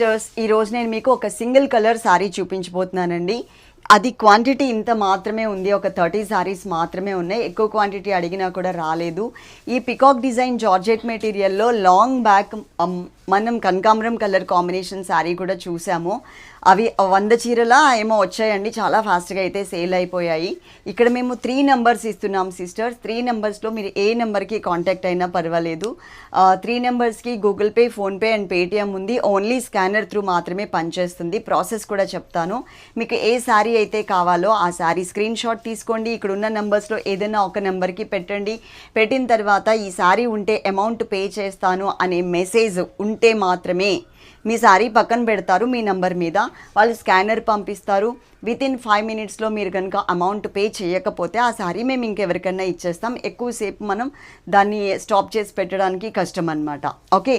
ఈ రోజు నేను మీకు ఒక సింగిల్ కలర్ సారీ చూపించబోతున్నానండి. అది క్వాంటిటీ ఇంత మాత్రమే ఉంది, ఒక 30 సారీస్ మాత్రమే ఉన్నాయి. ఎక్కువ క్వాంటిటీ అడిగినా కూడా రాలేదు. ఈ పికాక్ డిజైన్ జార్జెట్ మెటీరియల్లో లాంగ్ బ్యాక్ మనం కనకాంబరం కలర్ కాంబినేషన్ శారీ కూడా చూసాము. అవి 100 చీరల ఏమో వచ్చాయండి, చాలా ఫాస్ట్గా అయితే సేల్ అయిపోయాయి. ఇక్కడ మేము 3 నెంబర్స్ ఇస్తున్నాం సిస్టర్స్. 3 నెంబర్స్లో మీరు ఏ నెంబర్కి కాంటాక్ట్ అయినా పర్వాలేదు. 3 నెంబర్స్కి Google pay, PhonePe and Paytm ఉంది. ఓన్లీ స్కానర్ త్రూ మాత్రమే పనిచేస్తుంది. ప్రాసెస్ కూడా చెప్తాను. మీకు ఏ శారీ అయితే కావాలో ఆ శారీ స్క్రీన్ షాట్ తీసుకోండి. ఇక్కడ ఉన్న నెంబర్స్లో ఏదైనా ఒక నెంబర్కి పెట్టండి. పెట్టిన తర్వాత ఈ శారీ ఉంటే అమౌంట్ పే చేస్తాను అనే మెసేజ్ ఉంటే మాత్రమే మీ శారీ పక్కన పెడతారు. మీ నంబర్ మీద వాళ్ళు స్కానర్ పంపిస్తారు. వితిన్ 5 మినిట్స్లో మీరు కనుక అమౌంట్ పే చేయకపోతే ఆ శారీ మేము ఇంకెవరికన్నా ఇచ్చేస్తాం. ఎక్కువసేపు మనం దాన్ని స్టాప్ చేసి పెట్టడానికి కష్టం అనమాట. ఓకే,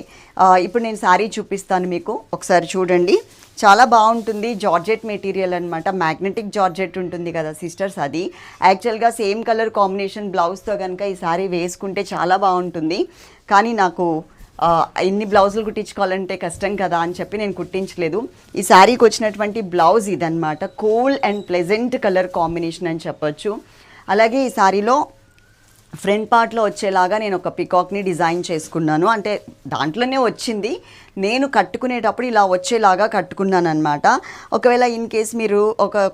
ఇప్పుడు నేను శారీ చూపిస్తాను మీకు, ఒకసారి చూడండి. చాలా బాగుంటుంది. జార్జెట్ మెటీరియల్ అనమాట, మ్యాగ్నెటిక్ జార్జెట్ ఉంటుంది కదా సిస్టర్స్, అది యాక్చువల్గా సేమ్ కలర్ కాంబినేషన్ బ్లౌజ్తో కనుక ఈ శారీ వేసుకుంటే చాలా బాగుంటుంది. కానీ నాకు ఇన్ని బ్లౌజులు కుట్టించుకోవాలంటే కష్టం కదా అని చెప్పి నేను కుట్టించలేదు. ఈ శారీకి వచ్చినటువంటి బ్లౌజ్ ఇదనమాట. Cool and pleasant colour combination అని చెప్పొచ్చు. అలాగే ఈ శారీలో ఫ్రంట్ పార్ట్లో వచ్చేలాగా నేను ఒక పికాక్ని డిజైన్ చేసుకున్నాను. అంటే దాంట్లోనే వచ్చింది, నేను కట్టుకునేటప్పుడు ఇలా వచ్చేలాగా కట్టుకున్నాను అనమాట. ఒకవేళ ఇన్ కేస్ మీరు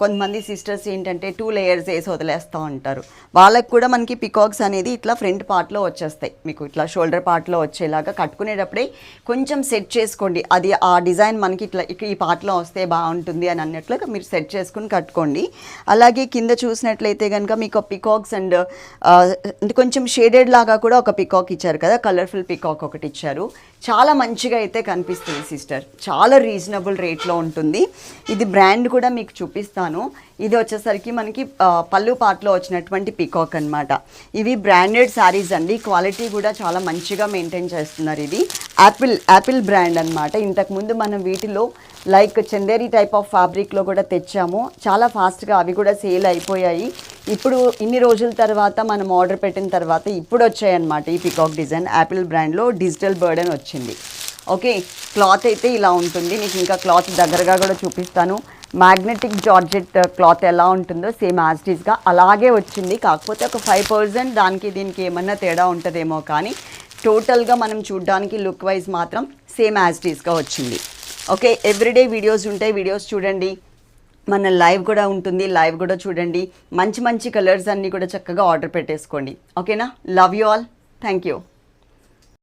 కొంతమంది సిస్టర్స్ ఏంటంటే 2 లేయర్స్ వేసి వదిలేస్తూ ఉంటారు. వాళ్ళకి కూడా మనకి పికాక్స్ అనేది ఇట్లా ఫ్రంట్ పార్ట్లో వచ్చేస్తాయి. మీకు ఇట్లా షోల్డర్ పార్ట్లో వచ్చేలాగా కట్టుకునేటప్పుడే కొంచెం సెట్ చేసుకోండి. అది ఆ డిజైన్ మనకి ఇట్లా ఈ పార్ట్లో వస్తే బాగుంటుంది అని అన్నట్లుగా మీరు సెట్ చేసుకుని కట్టుకోండి. అలాగే కింద చూసినట్లయితే కనుక మీకు పికాక్స్ అండ్ కొంచెం షేడెడ్ లాగా కూడా ఒక పికాక్ ఇచ్చారు కదా, కలర్ఫుల్ పికాక్ ఒకటి ఇచ్చారు. చాలా మంచిగా అయితే కనిపిస్తుంది సిస్టర్. చాలా రీజనబుల్ రేట్లో ఉంటుంది. ఇది బ్రాండ్ కూడా మీకు చూపిస్తాను. ఇది వచ్చేసరికి మనకి పళ్ళు పార్ట్లో వచ్చినటువంటి పికాక్ అనమాట. ఇవి బ్రాండెడ్ శారీస్ అండి, క్వాలిటీ కూడా చాలా మంచిగా మెయింటైన్ చేస్తున్నారు. ఇది యాపిల్ బ్రాండ్ అనమాట. ఇంతకుముందు మనం వీటిలో లైక్ చందేరి టైప్ ఆఫ్ ఫ్యాబ్రిక్లో కూడా తెచ్చాము. చాలా ఫాస్ట్గా అవి కూడా సేల్ అయిపోయాయి. ఇప్పుడు ఇన్ని రోజుల తర్వాత మనం ఆర్డర్ పెట్టిన తర్వాత ఇప్పుడు వచ్చాయన్నమాట ఈ పికాక్ డిజైన్. యాపిల్ బ్రాండ్లో డిజిటల్ బర్డ్ అని వచ్చింది. ఓకే, క్లాత్ అయితే ఇలా ఉంటుంది. మీకు ఇంకా క్లాత్ దగ్గరగా కూడా చూపిస్తాను. మ్యాగ్నెటిక్ జార్జెట్ క్లాత్ ఎలా ఉంటుందో సేమ్ యాజ్ ఇట్ ఈస్గా అలాగే వచ్చింది. కాకపోతే ఒక 5% దానికి దీనికి ఏమన్నా తేడా ఉంటుందేమో, కానీ టోటల్గా మనం చూడడానికి లుక్ వైజ్ మాత్రం సేమ్ యాజ్ ఇట్ ఈస్గా వచ్చింది. ఓకే, ఎవ్రీడే వీడియోస్ ఉంటాయి, వీడియోస్ చూడండి. మన లైవ్ కూడా ఉంటుంది, లైవ్ కూడా చూడండి. మంచి మంచి కలర్స్ అన్నీ కూడా చక్కగా ఆర్డర్ పెట్టేసుకోండి. ఓకేనా? Love you all. Thank you.